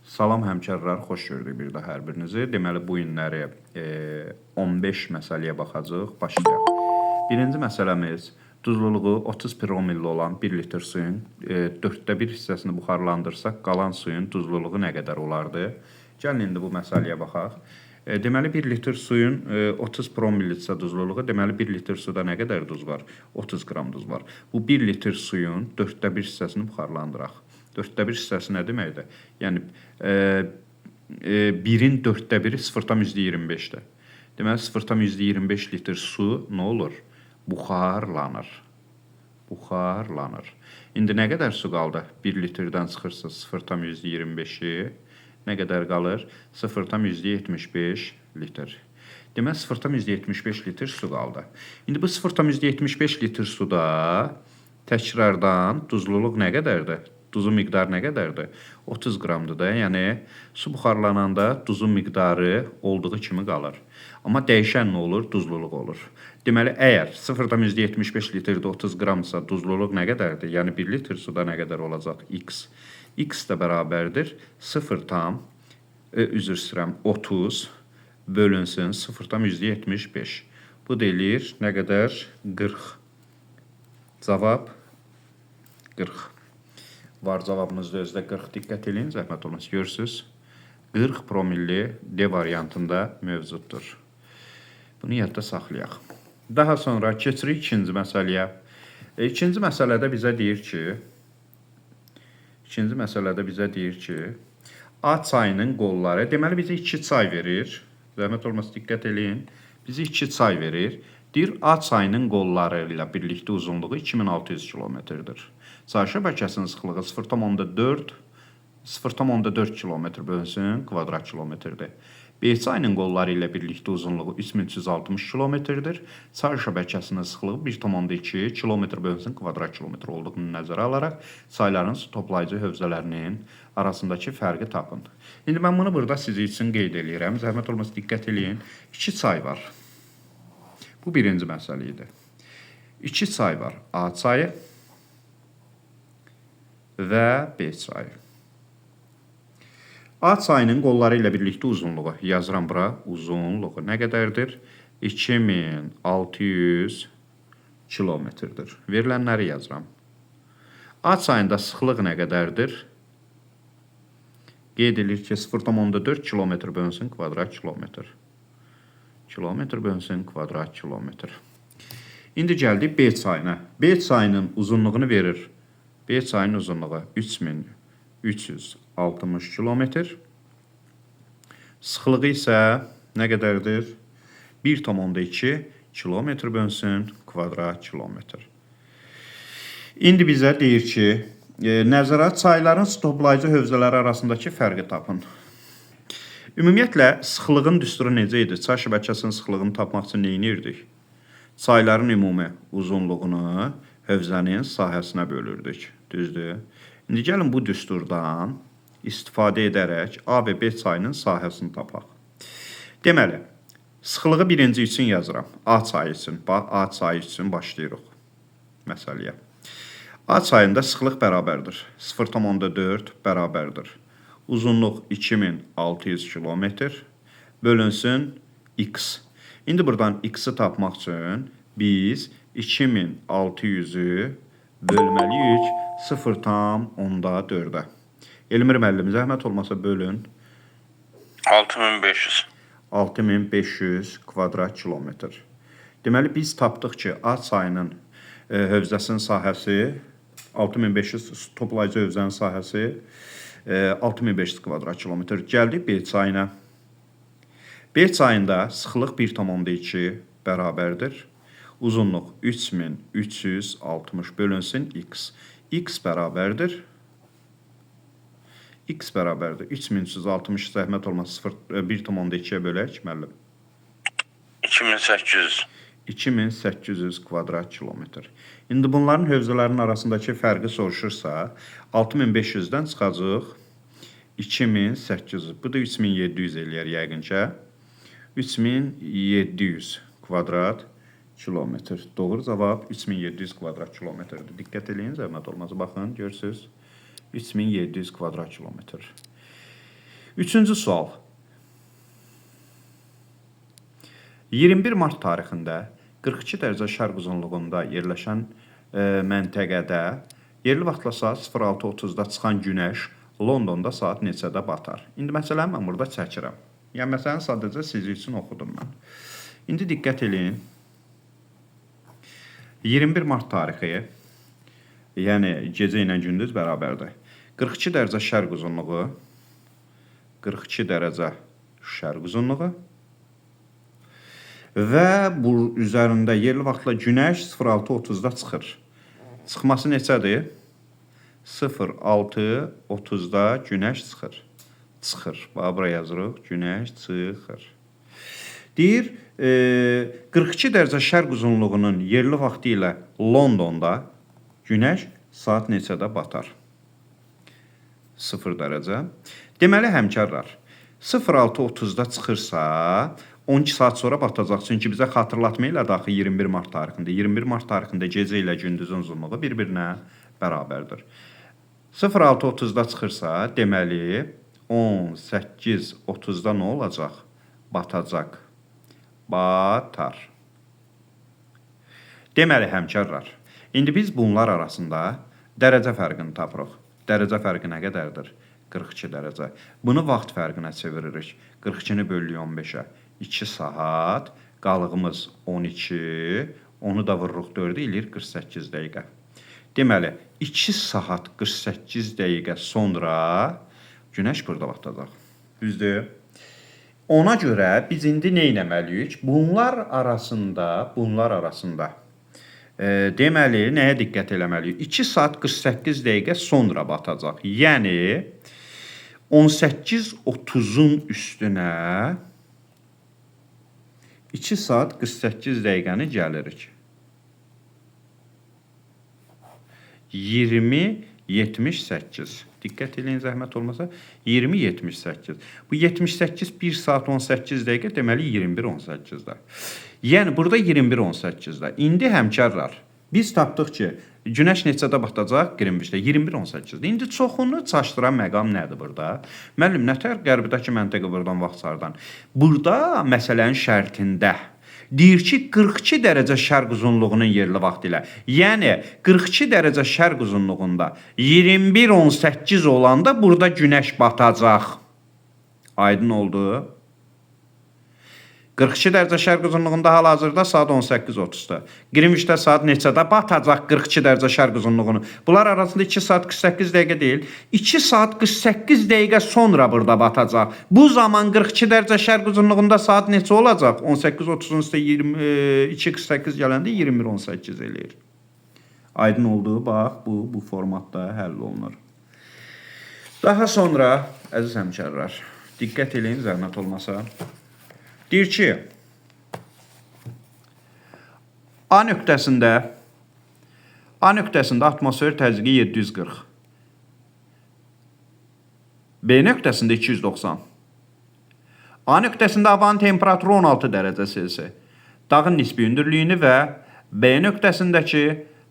Salam həmkarlar, xoş gördük bir daha hər birinizi. Deməli, bu günləri 15 məsələyə baxacağıq. Başlayaq. Birinci məsələmiz duzluluğu 30 promilli olan 1 litr suyun 4də 1 hissəsini buxarlandırsaq, qalan suyun duzluluğu nə qədər olardı? Gəlin indi bu məsələyə baxaq. Deməli, 1 litr suyun 30 promillidirsə duzluluğu, deməli 1 litr suda nə qədər duz var? 30 qram duz var. Bu 1 litr suyun 4də 1 hissəsini buxarlandıraq. 4də 1 hissəsi nə deməkdir? Yəni 1-in 4də 1-i 0,25-dir. Deməli 0,25 litr su nə olur? Buxarlanır. Buxarlanır. İndi nə qədər su qaldı? 1 litrdən çıxırsa 0,25-i nə qədər qalır? 0,75 litr. Deməli 0,75 litr su qaldı. İndi bu 0,75 litr suda təkrardan duzluluq nə qədərdir? Duzun miqdarı nə qədərdir? 30 qramdır da. Yəni su buxarlananda duzun miqdarı olduğu kimi qalır. Amma dəyişən nə olur? Duzluluq olur. Deməli, əgər 0,75 litrdə 30 qramsa duzluluq nə qədərdir? Yəni 1 litr suda nə qədər olacaq? X. X də bərabərdir 30 bölünsün 0,75. Bu deyilir nə qədər? 40. Cavab 40. Var cavabımızda özdə 40. Diqqət edin, zəhmət olmaz. Görürsünüz, 40 promilli D variantında mövcuddur. Bunu yadda saxlayaq. Daha sonra keçirik ikinci məsələyə. İkinci məsələdə bizə deyir ki, A çayının qolları, deməli bizə 2 çay verir. Zəhmət olmaz, diqqət edin. Bizi 2 çay verir. Deyir, A çayının qolları ilə birlikdə uzunluğu 2600 kilometrdir. Çay şəbəkəsinin sıxlığı 0,4 kilometr bölünsün kvadrat kilometrdir. B çayının qolları ilə birlikdə uzunluğu 3360 kilometrdir. Çay şəbəkəsinin sıxlığı 1,2 kilometr bölünsün kvadrat kilometr olduğunu nəzərə alaraq çayların su toplayıcı hövzələrinin arasındakı fərqi tapın. İndi mən bunu burada sizin üçün qeyd edirəm. Zəhmət olmaz, diqqət edin. 2 çay var. Bu birinci məsələ idi. 2 çay var. A çayı və B çayı. A çayının qolları ilə birlikdə uzunluğu, yazıram bura, uzunluğu nə qədərdir? 2600 kilometrdir. Verilənləri yazıram. A çayında sıxlıq nə qədərdir? Qeyd edilir ki, 0,4 kilometr bölünsün kvadrat kilometr. Kilometr bölünsün kvadrat kilometr. İndi gəldik B çayına. B çayının uzunluğunu verir. B çayının uzunluğu 3360 kilometr. Sıxlığı isə nə qədərdir? 1,2 kilometr bölünsün kvadrat kilometr. İndi bizə deyir ki, nəzərə çayların su toplayıcı hövzələri arasındakı fərqi tapın. Ümumiyyətlə, sıxlığın düsturu necə idi? Çay şəbəkəsinin sıxlığını tapmaq üçün nə edirdik? Çayların ümumi uzunluğunu hövzənin sahəsinə bölürdük. Düzdür? İndi gəlin bu düsturdan istifadə edərək A və B çayının sahəsini tapaq. Deməli, sıxlığı birinci üçün yazıram. A çayı üçün. A çayı üçün başlayırıq məsələyə. A çayında sıxlıq bərabərdir. 0,4 bərabərdir. Uzunluq 2600 kilometr bölünsün X. İndi buradan X-i tapmaq üçün biz 2600-ü bölməliyik 0,4-ə. Elmir müəllim, zəhmət olmasa bölün. 6500. 6500 kvadrat kilometr. Deməli, biz tapdıq ki, A çayının hövzəsinin sahəsi 6500, toplayıcı hövzənin sahəsi 6500 kvadrat kilometr. Gəldik B çayına. B çayında sıxlıq 1,2 bərabərdir. Uzunluq 3360 bölünsün X. X bərabərdir. 3360 zəhmət olmaz 1,2-yə bölək, müəllim. 2800. 2800 kvadrat kilometr. İndi bunların hövzələrinin arasındakı fərqi soruşursa, 6500-dən çıxacaq 2800. Bu da 3700 eləyər yəqin ki. 3700 kvadrat kilometr. Doğru cavab 3700 kvadrat kilometrdir. Diqqət edin, zəhmət olmaz. Baxın, görürsünüz. 3700 kvadrat kilometr. Üçüncü sual. 21 mart tarixində 42 dərəcə şərq uzunluğunda yerləşən məntəqədə yerli vaxtla saat 06:30-da çıxan günəş Londonda saat neçədə batar? İndi məsələni mən burada çəkirəm. Yəni məsələni sadəcə sizin üçün oxudum mən. İndi diqqət edin. 21 mart tarixi, yəni gecə ilə gündüz bərabərdir. 42 dərəcə şərq uzunluğu, 42 dərəcə şərq uzunluğu və bu üzərində yerli vaxtla günəş 06:30-da çıxır. Çıxması neçədir? 06:30-da günəş çıxır. Bax, buraya yazırıq, günəş çıxır. Deyir, 42 dərəcə şərq uzunluğunun yerli vaxtı ilə Londonda günəş saat neçədə batar? 0 dərəcə. Deməli, həmkarlar, 06:30-da çıxırsa, 12 saat sonra batacaq. Çünki bizə xatırlatma elədi axı 21 mart tarixində. 21 mart tarixində gecə ilə gündüzün uzunluğu bir-birinə bərabərdir. 06:30-da çıxırsa, deməli, 18:30-da nə olacaq? Batacaq. Batar. Deməli, həmkarlar, indi biz bunlar arasında dərəcə fərqini tapırıq. Dərəcə fərqi nə qədərdir? 42 dərəcə. Bunu vaxt fərqinə çeviririk. 42-ni bölüyük 15-ə. 2 saat, qalığımız 12, onu da vururuq 4-ə, eləyir 48 dəqiqə. Deməli, 2 saat 48 dəqiqə sonra günəş burada batacaq. Düzdür? Ona görə biz indi nə etməliyik? Bunlar arasında deməli, nəyə diqqət eləməliyik? 2 saat 48 dəqiqə sonra batacaq. Yəni, 18:30-un üstünə 2 saat 48 dəqiqəni gəlirik. 20:78. Diqqət edin, zəhmət olmasa. 20:78. Bu 78 1 saat 18 dəqiqə, deməli 21:18-də. Yəni, burada 21:18-də. İndi həmkarlar, biz tapdıq ki, günəş neçədə batacaq? Greenwichdə 21:18-də. İndi çoxunu çaşdıran məqam nədir burada? Müəllim, nətər qərbidəki məntəqə buradan vaxt sardan? Burada məsələnin şərtində deyir ki, 42 dərəcə şərq uzunluğunun yerli vaxtı ilə. Yəni, 42 dərəcə şərq uzunluğunda 21:18 olanda burada günəş batacaq. Aydın oldu. 42 dərəcə şərq uzunluğunda hal-hazırda saat 18:30-da. Greenwichdə saat neçədə batacaq 42 dərəcə şərq uzunluğunu? Bunlar arasında 2 saat 48 dəqiqə deyil. 2 saat 48 dəqiqə sonra burada batacaq. Bu zaman 42 dərəcə şərq uzunluğunda saat neçə olacaq? 18:30-un üstə 2:48 gələndə 21:18 eləyir. Aydın oldu. Bax, bu formatda həll olunur. Daha sonra, əziz həmkarlar, diqqət edin, zəhmət olmasa. Deyir ki, A nöqtəsində atmosfer təzyiqi 740. B nöqtəsində 290. A nöqtəsində havanın temperaturu 16 dərəcə Selsi. Dağın nisbi hündürlüyünü və B nöqtəsindəki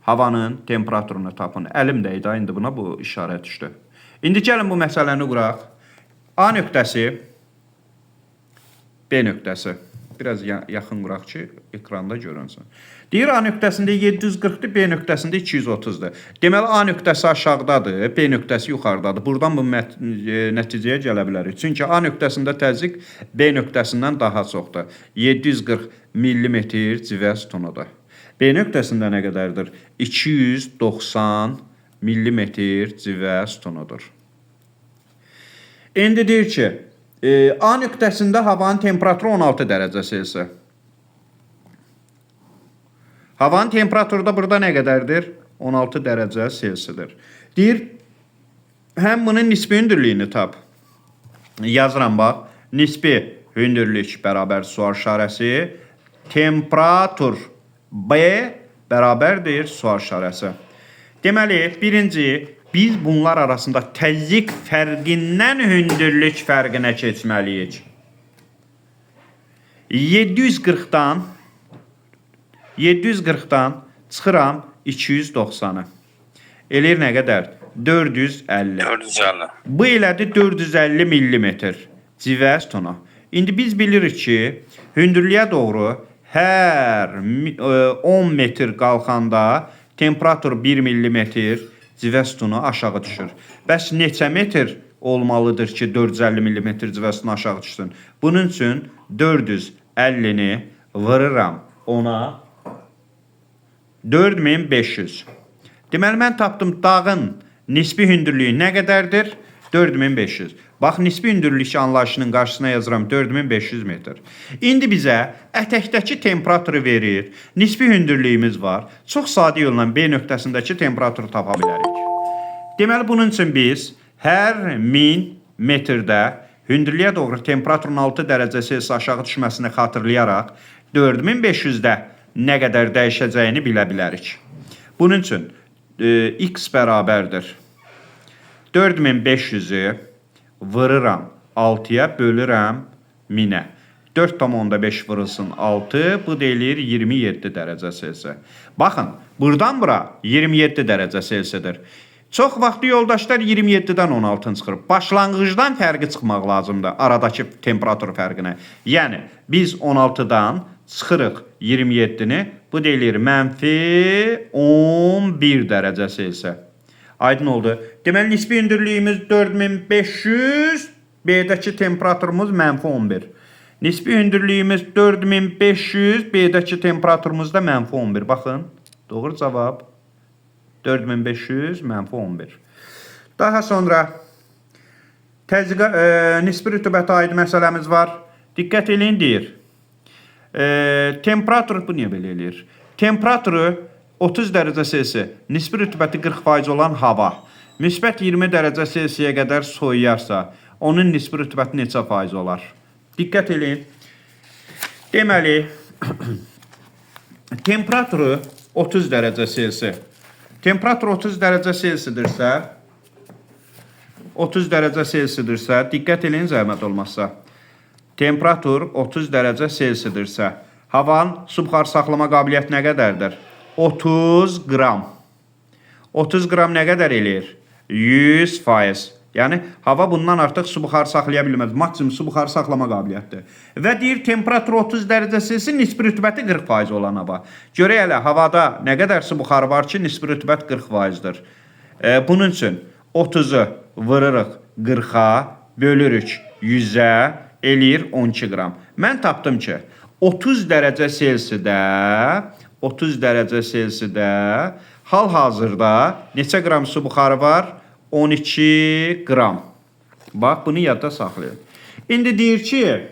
havanın temperaturunu tapın. Əlimdə idi, indi buna bu işarə düşdü. İndi gəlin bu məsələni quraq. A nöqtəsi, B nöqtəsi. Biraz yaxın quraq ki, ekranda görünsün. Deyir, A nöqtəsində 740-dır, B nöqtəsində 230-dur. Deməli, A nöqtəsi aşağıdadır, B nöqtəsi yuxarıdadır. Buradan bu nəticəyə gələ bilərik. Çünki A nöqtəsində təzyiq B nöqtəsindən daha çoxdur. 740 mm civə sütunudur. B nöqtəsində nə qədərdir? 290 mm civə sütunudur. İndi deyir ki, A nöqtəsində havanın temperaturu 16 dərəcə Selsi. Havanın temperaturu da burada nə qədərdir? 16 dərəcə Selsidir. Deyir, həm bunun nisbi hündürlüyünü tap. Yazıram bax. Nisbi hündürlük bərabər sual işarəsi. Temperatur B bərabərdir sual işarəsi. Deməli, birinci, biz bunlar arasında təzyiq fərqindən hündürlük fərqinə keçməliyik. 740-dan çıxıram 290-ı. Eləyir nə qədər? 450. 450. Bu elədir 450 millimetr civə sütunu. İndi biz bilirik ki, hündürlüyə doğru hər 10 metr qalxanda temperatur 1 millimetr civə sütunu aşağı düşür. Bəs neçə metr olmalıdır ki, 450 millimetr civə sütunu aşağı düşsün? Bunun üçün 450-ni vırıram ona 4500. Deməli, mən tapdım dağın nisbi hündürlüyü nə qədərdir? 4500. Bax, nisbi hündürlük anlayışının qarşısına yazıram 4500 metr. İndi bizə ətəkdəki temperaturu verir. Nisbi hündürlüyümüz var. Çox sadə yolla B nöqtəsindəki temperaturu tapa bilərik. Deməli, bunun üçün biz hər 1000 metrdə hündürlüyə doğru temperaturun 6 dərəcə Selsi aşağı düşməsini xatırlayaraq 4500-də nə qədər dəyişəcəyini bilə bilərik. Bunun üçün x bərabərdir 4500-ü vırıram 6-ya, bölürəm 1000-ə. 4,5 vurulsun 6, bu deyilir 27 dərəcə Selsi. Baxın, buradan bura 27 dərəcə Selsidir. Çox vaxtı yoldaşlar 27-dən 16-ın çıxır. Başlanğıcdan fərqi çıxmaq lazımdır, aradakı temperatur fərqinə. Yəni, biz 16-dan çıxırıq 27-ni, bu deyilir mənfi 11 dərəcə Selsi. Aydın oldu. Deməli, nisbi hündürlüyümüz 4500, B-dəki temperaturumuz mənfi 11. Nisbi hündürlüyümüz 4500, B-dəki temperaturumuz da mənfi 11. Baxın, doğru cavab 4500 mənfi 11. Daha sonra nisbi rütubətə aid məsələmiz var. Diqqət eləyin, deyir. Temperatur, bu niyə belə eləyir? Temperaturu 30 dərəcə Selsi, nisbi rütubəti 40% olan hava, müsbət 20 dərəcə Selsiyə qədər soyuyarsa, onun nisbi rütubəti neçə faiz olar? Diqqət eləyin. Deməli, temperaturu 30 dərəcə Selsi. Temperatur 30 dərəcə Selsidirsə, 30 dərəcə Selsidirsə, diqqət eləyin zəhmət olmazsa. Temperatur 30 dərəcə Selsidirsə, havanın subxar saxlama qabiliyyəti nə qədərdir? 30 qram. 30 qram nə qədər eləyir? 100%. Yəni, hava bundan artıq su buxar saxlaya bilməz. Maksimum su buxar saxlama qabiliyyətdir. Və deyir, temperatur 30 dərəcə Selsi, nisbi rütubəti 40% olan hava. Görək hələ, havada nə qədər su buxarı var ki, nisbi rütubət 40%-dir. Bunun üçün 30-u vırırıq 40-a, bölürük 100-ə, eləyir 12 qram. Mən tapdım ki, 30 dərəcə Selsidə hal-hazırda neçə qram su buxarı var? 12 qram. Bax, bunu yadda saxlayın. İndi deyir ki,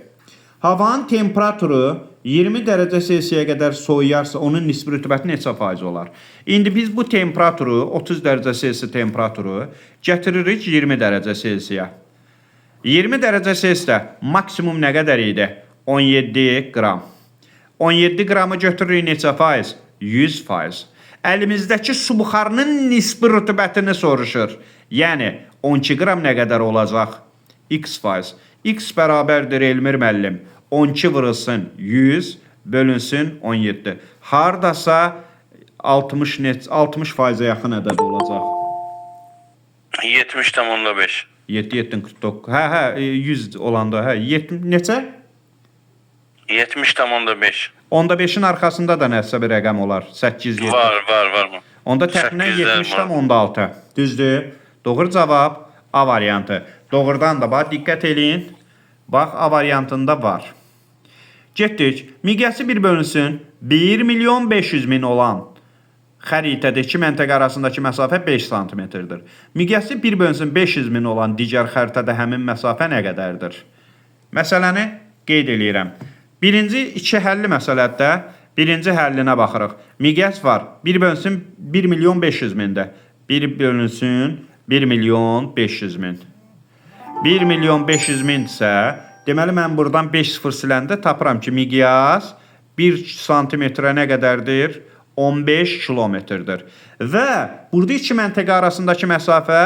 havanın temperaturu 20 dərəcə Selsiyə qədər soyuyarsa, onun nisbi rütubəti neçə faiz olar? İndi biz bu temperaturu, 30 dərəcə Selsi temperaturu gətiririk 20 dərəcə Selsiyə. 20 dərəcə Selsidə maksimum nə qədər idi? 17 qram. 17 qramı götürürük neçə faiz? 100%. Əlimizdəki su buxarının nisbi rütubətini soruşur. Yəni, 12 qram nə qədər olacaq? X%. X bərabərdir Elmir müəllim. 12 vurulsun 100, bölünsün 17. Hardasa 60%-ə yaxın ədəd olacaq. 70,5. 7,49. Hə, 100 olanda, hə, neçə? 70,5. Onda 5-in arxasında da nəsə bir rəqəm olar. 8, 7. Var. Onda təxminən 70,6. Düzdür. Doğru cavab A variantı. Doğrudan da bax, diqqət eləyin. Bax, A variantında var. Getdik. Miqyası bir bölünsün 1.500.000 olan xəritədə iki məntəqə arasındakı məsafə 5 cm-dir. Miqyası bir bölünsün 500.000 olan digər xəritədə həmin məsafə nə qədərdir? Məsələni qeyd eləyirəm. Birinci iki həlli məsələdə birinci həllinə baxırıq. Miqyas var. 1 bölünsün 1.500.000-də. 1 bölünsün 1.500.000. 1.500.000 isə deməli mən buradan 5 sıfır siləndə tapıram ki, miqyas 1 santimetrə nə qədərdir? 15 kilometrdir. Və burada iki məntəqə arasındakı məsafə,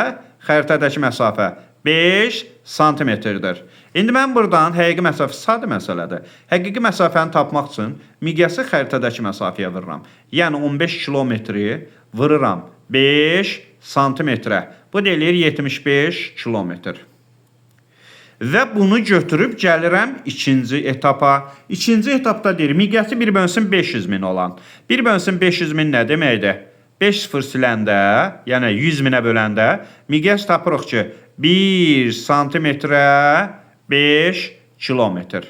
xəritədəki məsafə 5 santimetrdir. İndi mən buradan həqiqi məsafə, sadə məsələdir. Həqiqi məsafəni tapmaq üçün miqyası xəritədəki məsafəyə vururam. Yəni 15 kilometri vururam 5 santimetrə. Bu deyilir 75 kilometr. Və bunu götürüb gəlirəm ikinci etapa. İkinci etapda deyir, miqyası 1/500.000 olan. 1/500.000 nə deməkdir? 5 sıfır siləndə, yəni 100.000-ə böləndə miqyas tapırıq ki, 1 santimetrə 5 kilometr.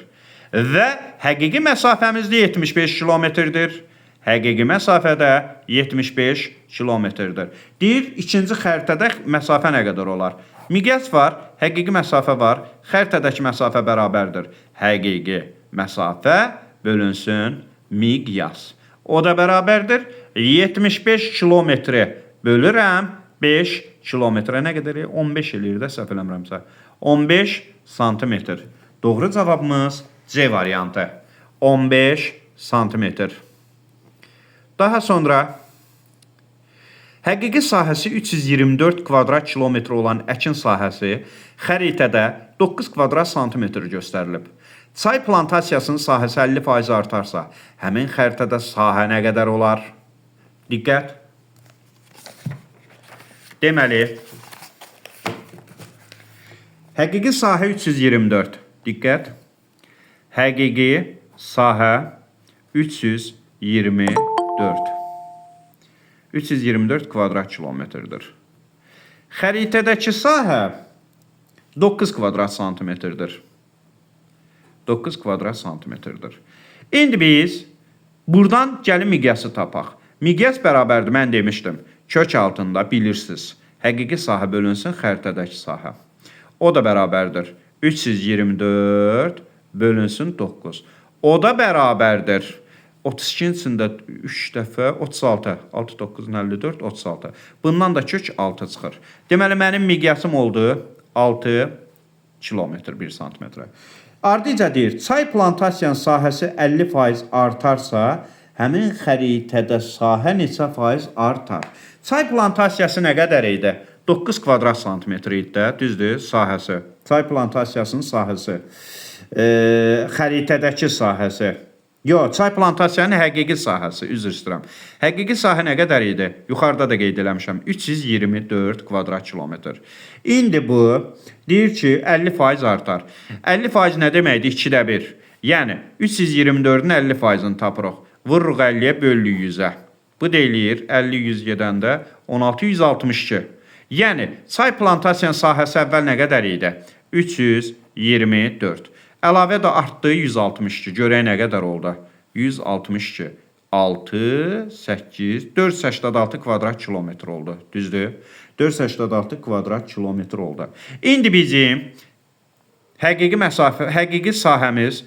Və həqiqi məsafəmiz də 75 kilometrdir. Həqiqi məsafədə 75 kilometrdir. Deyir, ikinci xəritədə məsafə nə qədər olar? Miqyas var, həqiqi məsafə var, xəritədəki məsafə bərabərdir. Həqiqi məsafə bölünsün miqyas. O da bərabərdir. 75 kilometri bölürəm 5 kilometrə nə qədər? 15 eləyir də, səhv eləmirəmsə. 15 santimetr. Doğru cavabımız C variantı. 15 santimetr. Daha sonra həqiqi sahəsi 324 kvadrat kilometr olan əkin sahəsi xəritədə 9 kvadrat santimetr göstərilib. Çay plantasiyasının sahəsi 50% artarsa, həmin xəritədə sahə nə qədər olar? Diqqət. Deməli, həqiqi sahə 324. Diqqət. Həqiqi sahə 324. 324 kvadrat kilometrdir. Xəritədəki sahə 9 kvadrat santimetrdir. 9 kvadrat santimetrdir. İndi biz buradan gəlin miqyası tapaq. Miqyas bərabərdir, mən demişdim. Kök altında bilirsiniz. Həqiqi sahə bölünsün xəritədəki sahə. O da bərabərdir. 324 bölünsün 9. O da bərabərdir. 32-nin içində 3 dəfə 36. 6, 9, 54, 36. Bundan da kök 6 çıxır. Deməli, mənim miqyasım oldu 6 kilometr 1 santimetrə. Ardıca deyir, çay plantasiyanın sahəsi 50% artarsa, həmin xəritədə sahə neçə faiz artar? Çay plantasiyası nə qədər idi? 9 kvadrat santimetr idi də, düzdür, sahəsi. Çay plantasiyasının sahəsi. Xəritədəki sahəsi. Yox, çay plantasiyanın həqiqi sahəsi, üzr istəyirəm. Həqiqi sahə nə qədər idi? Yuxarıda da qeyd eləmişəm. 324 kvadrat kilometr. İndi bu deyir ki, 50% artar. 50% nə deməkdir? 2-də 1. Yəni, 324-ün 50%-ni tapırıq. Vururuq 50-yə, bölürük 100-ə. Bu deyilir, 50-100 gedəndə 16-162. Yəni, çay plantasiyanın sahəsi əvvəl nə qədər idi? 324. Əlavə də artdı 162. Görək nə qədər oldu? 162. 6, 8, 486 kvadrat kilometr oldu. Düzdür? 486 kvadrat kilometr oldu. İndi bizim həqiqi məsafə, həqiqi sahəmiz,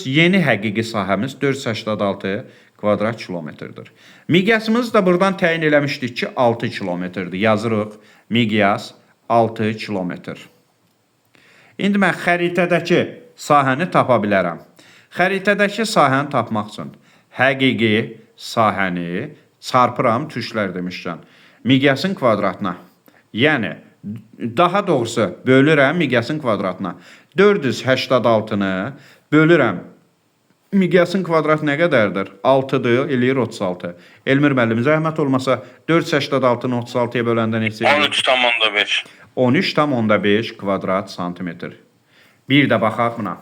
yeni həqiqi sahəmiz 486 kvadrat kilometrdir. Miqyasımız da buradan təyin eləmişdik ki, 6 kilometrdir. Yazırıq. Miqyas 6 kilometr. İndi mən xəritədəki sahəni tapa bilərəm. Xəritədəki sahəni tapmaq üçün həqiqi sahəni çarpıram türklər demişkən miqyasın kvadratına. Yəni, daha doğrusu bölürəm miqyasın kvadratına. 486-nı bölürəm. Miqyasın kvadratı nə qədərdir? 6-dır, eləyir 36. Elmir müəllim, zəhmət olmasa 486-nı 36-ya böləndə neçə eləyir? 13,5. 13,5 kvadrat santimetr. Bir də baxaq buna.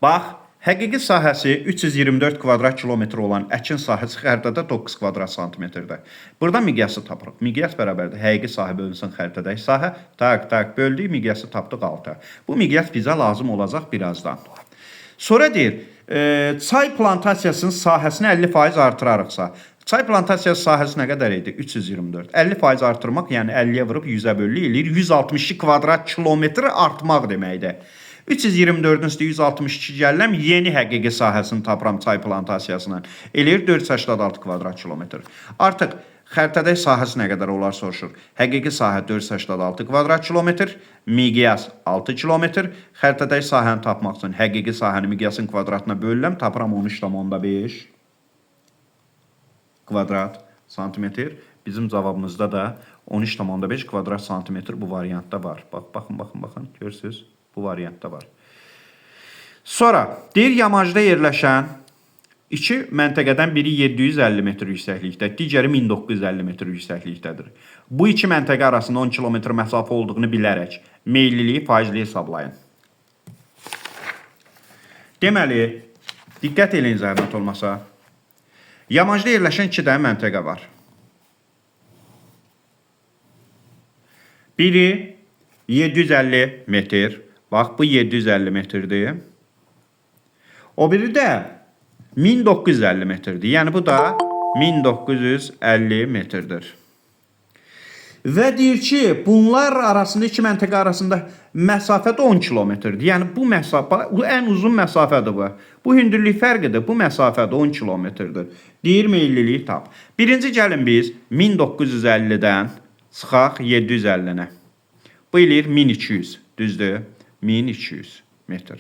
Bax, həqiqi sahəsi 324 kvadrat kilometr olan əkin sahəsi xəritədə 9 kvadrat santimetrdir. Burada miqyası tapırıq. Miqyas bərabərdir. Həqiqi sahə bölünsün xəritədəki sahə. Tak, böldük, miqyası tapdıq 6. Bu miqyas bizə lazım olacaq birazdan. Sonra deyir, çay plantasiyasının sahəsini 50% artırarıqsa, çay plantasiyası sahəsi nə qədər idi? 324. 50% artırmaq, yəni 50-yə vurub 100-ə bölü eləyir. 162 kvadrat kilometr artmaq deməkdir. 324-ün üstü 162 gəlirəm, yeni həqiqi sahəsini tapıram çay plantasiyasının. Eləyir 486 kvadrat kilometr. Artıq xəritədə sahəsi nə qədər olar soruşur. Həqiqi sahə 486 kvadrat kilometr, miqyas 6 kilometr. Xəritədə sahəni tapmaq üçün həqiqi sahəni miqyasın kvadratına bölürəm, tapıram 13,5 kvadrat santimetr. Bizim cavabımızda da 13,5 kvadrat santimetr bu variantda var. Baxın, görürsünüz, bu variantda var. Sonra, deyir yamacda yerləşən İki məntəqədən biri 750 metr yüksəklikdə, digəri 1950 metr yüksəklikdədir. Bu iki məntəqə arasında 10 kilometr məsafə olduğunu bilərək meylliliyi faizli hesablayın. Deməli, diqqət eləyin zəhmət olmasa. Yamacda yerləşən 2 dənə məntəqə var. Biri 750 metr. Bax, bu 750 metrdir. O biri də 1950 metrdir. Yəni bu da 1950 metrdir. Və deyir ki, bunlar arasında, iki məntəqə arasında məsafə də 10 kilometrdir. Yəni bu məsafə, bu ən uzun məsafədir bu. Bu hündürlük fərqidir, bu məsafə də 10 kilometrdir. Deyir meylliliyi tap. Birinci gəlin biz 1950-dən çıxaq 750-nə. Bu eləyir 1200, düzdür? 1200 metr.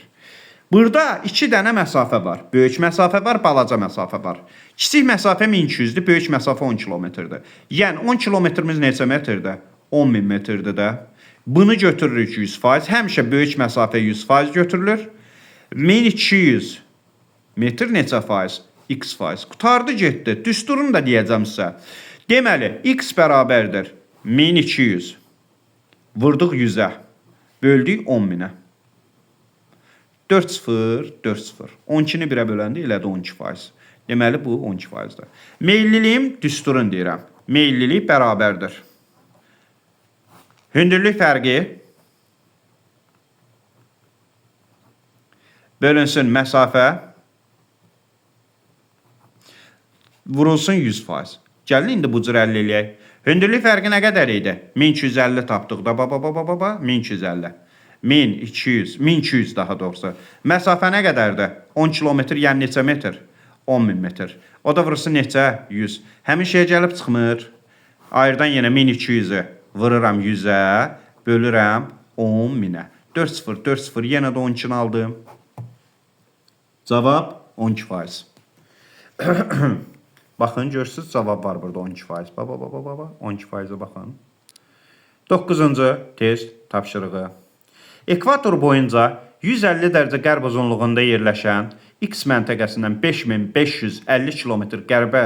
Burada 2 dənə məsafə var. Böyük məsafə var, balaca məsafə var. Kiçik məsafə 1200-dür, böyük məsafə 10 kilometrdir. Yəni 10 kilometrimiz neçə metrdir? 10.000 metrdir də. Bunu götürürük 100%. Həmişə böyük məsafə 100% götürülür. 1200 metr neçə faiz? X faiz. Qutardı getdi. Düsturunu da deyəcəm sizə. Deməli, X bərabərdir 1200. Vurduq 100-ə. Böldük 10.000-ə. 4-0, 4-0. 12-ni 1-ə böləndə elədi 12%. Deməli, bu 12%-dir. Meylliliyim düsturun deyirəm. Meyillilik bərabərdir. Hündürlük fərqi bölünsün məsafə vurulsun 100%. Gəlin, indi bu cür əldə eləyək. Hündürlük fərqi nə qədər idi? 1250 tapdıq da, 1250. 1200, 1200 daha doğrusu. Məsafə nə qədərdir? 10 kilometr, yəni neçə metr? 10.000 metr. O da vurursun neçə? 100. Həmin şeyə gəlib çıxmır. Ayrıdan yenə 1200-ü vururam 100-ə, bölürəm 10.000-ə. 4-0, 4-0, yenə də 12-ni aldım. Cavab 12%. Baxın, görürsünüz, cavab var burada 12%. Baba, 12%'e baxın. 9-cu test tapşırığı. Ekvator boyunca 150 dərəcə qərb uzunluğunda yerləşən X məntəqəsindən 5550 km qərbə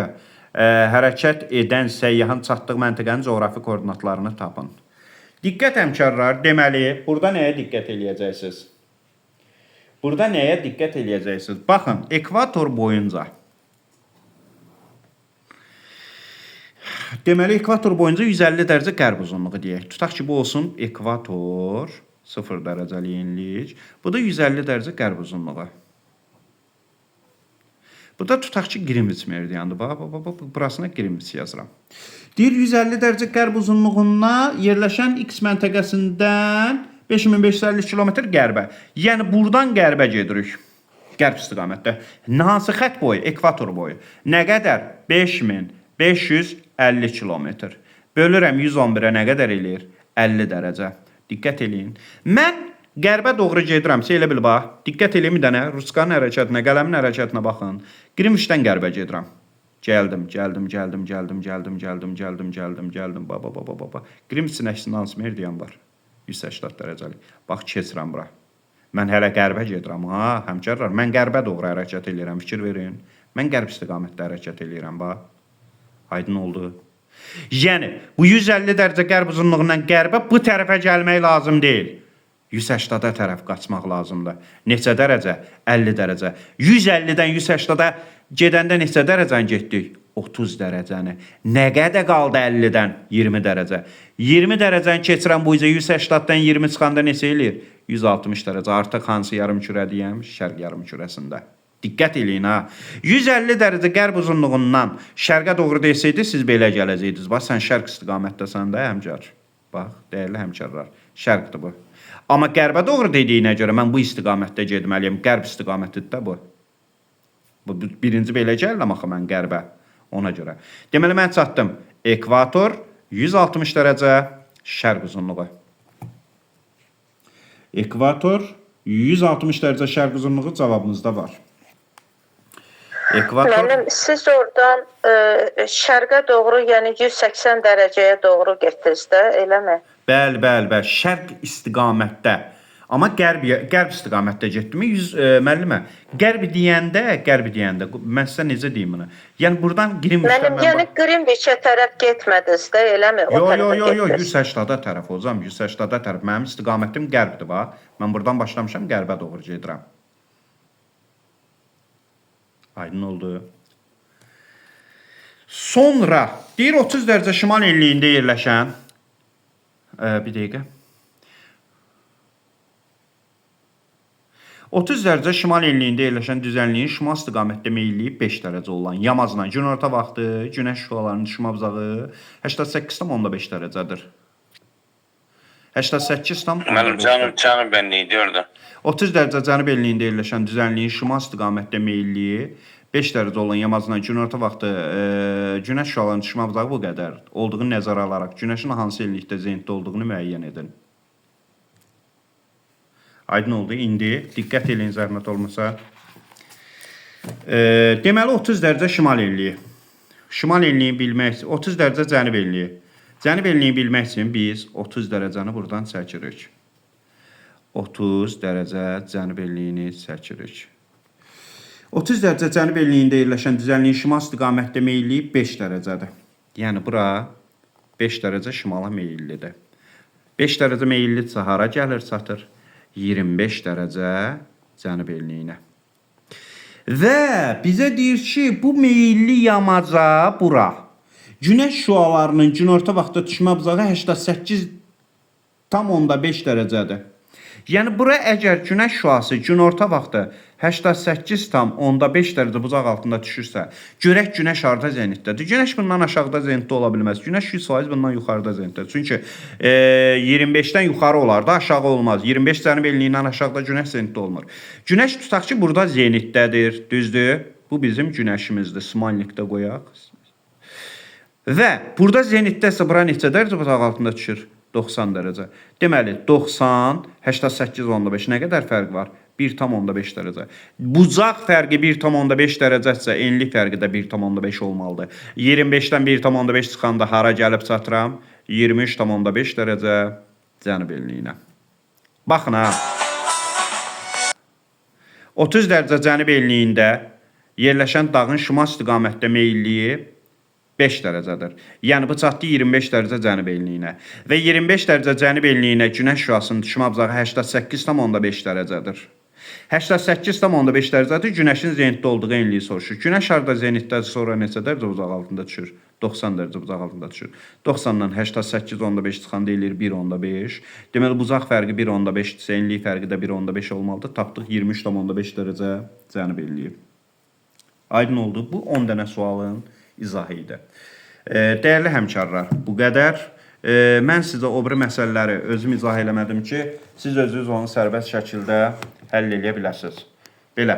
hərəkət edən səyyahın çatdığı məntəqənin coğrafi koordinatlarını tapın. Diqqət həmkarlar, deməli, burada nəyə diqqət eləyəcəksiniz? Burada nəyə diqqət eləyəcəksiniz? Baxın, ekvator boyunca. Deməli, ekvator boyunca 150 dərəcə qərb uzunluğu deyək. Tutaq ki, bu olsun ekvator. 0 dərəcəli enlik. Bu da 150 dərəcə qərb uzunluğu. Bu da tutaq ki, Greenwich meridiandır. Burasına Greenwich yazıram. Deyir, 150 dərəcə qərb uzunluğuna yerləşən X məntəqəsindən 5550 km qərbə. Yəni, buradan qərbə gedirik. Qərb istiqamətdə. Hansı xət boyu? Ekvator boyu. Nə qədər? 5550 km. Bölürəm 111-ə nə qədər eləyir? 50 dərəcə. Diqqət eləyin. Mən qərbə doğru gedirəm. Elə bil, bax. Diqqət eləyin bir dənə. Ruskanın hərəkətinə, qələmin hərəkətinə baxın. Greenwich'dən qərbə gedirəm. Gəldim. Baba. Greenwich'in əksində hansı meridian var? 180 dərəcəli. Bax, keçirəm bura. Mən hələ qərbə gedirəm. Ha, həmkarlar. Mən qərbə doğru hərəkət edirəm. Fikir verin. Mən qərb istiqamətdə hərəkət edirəm. Bax. Aydın oldu. Yəni, bu 150 dərəcə qərb uzunluğundan qərbə bu tərəfə gəlmək lazım deyil. 180-ə tərəf qaçmaq lazımdır. Neçə dərəcə? 50 dərəcə. 150-dən 180-ə gedəndə neçə dərəcəni getdik? 30 dərəcəni. Nə qədər qaldı 50-dən? 20 dərəcə. 20 dərəcəni keçirən bu 180-dən 20 çıxanda neçə eləyir? 160 dərəcə. Artıq hansı yarımkürə deyəm? Şərq yarımkürəsində. Diqqət eləyin, ha. 150 dərəcə qərb uzunluğundan şərqə doğru desəydi, siz belə gələcəydiniz. Bax, sən şərq istiqamətdəsən də, həmkar. Bax, dəyərli həmkarlar. Şərqdir bu. Amma qərbə doğru dediyinə görə mən bu istiqamətdə getməliyim. Qərb istiqamətidir də bu. Birinci belə gəlirəm axı mən qərbə. Ona görə. Deməli, mən çatdım. Ekvator 160 dərəcə şərq uzunluğu. Ekvator 160 dərəcə şərq uzunluğu cavabımızda var. Ekvator... Mənim, siz oradan şərqə doğru, yəni 180 dərəcəyə doğru getdiniz də, eləmi? Bəli. Şərq istiqamətdə. Amma qərb istiqamətdə getdimi? Müəllimə, qərb deyəndə mən sizə necə deyim bunu? Yəni buradan Mənim yəni Qrinviçə tərəf getmədiniz də, eləmi? O tərəfə Yo, getdiniz. 180-a tərəf hocam, 180-a tərəf. Mənim istiqamətim qərbdir bax. Mən buradan başlamışam, qərbə doğru gedirəm. Aydın oldu. Sonra deyir 30 dərəcə şimal enliyində yerləşən bir dəqiqə. 30 dərəcə şimal enliyində yerləşən düzənliyin şimal istiqamətdə meyilliyi 5 dərəcə olan yamacla günorta vaxtı günəş şüalarının düşmə bucağı 88,5 dərəcədir. 88,5 Mənim cənub benliği orada. 30 dərəcə cənub enliyində yerləşən düzənliyin şimal istiqamətdə meyilliyi 5 dərəcə olan yamacla günorta vaxtı günəş şüalarının düşmə bucağı bu qədər olduğunu nəzərə alaraq günəşin hansı enlikdə zenitdə olduğunu müəyyən edin. Aydın oldu. İndi diqqət eləyin zəhmət olmasa. Deməli 30 dərəcə şimal enliyi. Şimal enliyini bilmək üçün 30 dərəcə cənub enliyi. Cənub enliyini bilmək üçün biz 30 dərəcəni buradan çəkirik. 30 dərəcə cənub enliyini çəkirik. 30 dərəcə cənub enliyində yerləşən düzənliyin şimal istiqamətdə meyilliyi 5 dərəcədir. Yəni bura 5 dərəcə şimala meyillidir. 5 dərəcə meyillidirsə hara gəlir çatır? 25 dərəcə cənub enliyinə. Və bizə deyir ki, bu meyilli yamaca bura. Günəş şüalarının günorta vaxtda düşmə bucağı 88,5 dərəcədir. Yəni bura əgər günəş şüası günorta vaxtı 88,5 dərəcə bucaq altında düşürsə, görək günəş harda zenitdədir. Günəş bundan aşağıda zenitdə ola bilməz. Günəş 100% bundan yuxarıda zenitdədir. Çünki 25-dən yuxarı olar da, aşağı olmaz. 25 cənub enliyindən aşağıda günəş zenitdə olmur. Günəş tutaq ki, burada zenitdədir, düzdür? Bu bizim günəşimizdir. Smalnikdə qoyaq. Və burada zenitdəsə bura neçə dərəcə bucaq altında düşür? 90 dərəcə. Deməli 90, 88,5 nə qədər fərq var? 1,5 dərəcə. Bucaq fərqi 1,5 dərəcəsə, enli fərqi də 1,5 olmalıdır. 25-dən 1,5 çıxanda hara gəlib çatıram? 23,5 dərəcə cənub enliyinə. Baxın ha. 30 dərəcə cənub enliyində yerləşən dağın şimal istiqamətdə meyilliyi 5 dərəcədir. Yəni bu çatdı 25 dərəcə cənub enliyinə. Və 25 dərəcə cənub enliyinə günəş şüasının düşmə bucağı 88,5 dərəcədir. 88,5 dərəcədir. Günəşin zenitdə olduğu enliyi soruşur. Günəş harda zenitdədir, sonra neçə dərəcə bucaq altında düşür? 90 dərəcə bucaq altında düşür. 90-dan 88,5 çıxanda eləyir 1,5. Deməli bucaq fərqi 1,5-dirsə, enliyi fərqi də 1,5 olmalıdır. Tapdıq 23,5 dərəcə cənub enliyi. Aydın oldu. Bu 10 dənə sualın izahı idi. Dəyərli həmkarlar, bu qədər. Mən sizə o biri məsələləri özüm izah eləmədim ki, siz özünüz onu sərbəst şəkildə həll edə biləsiniz. Belə.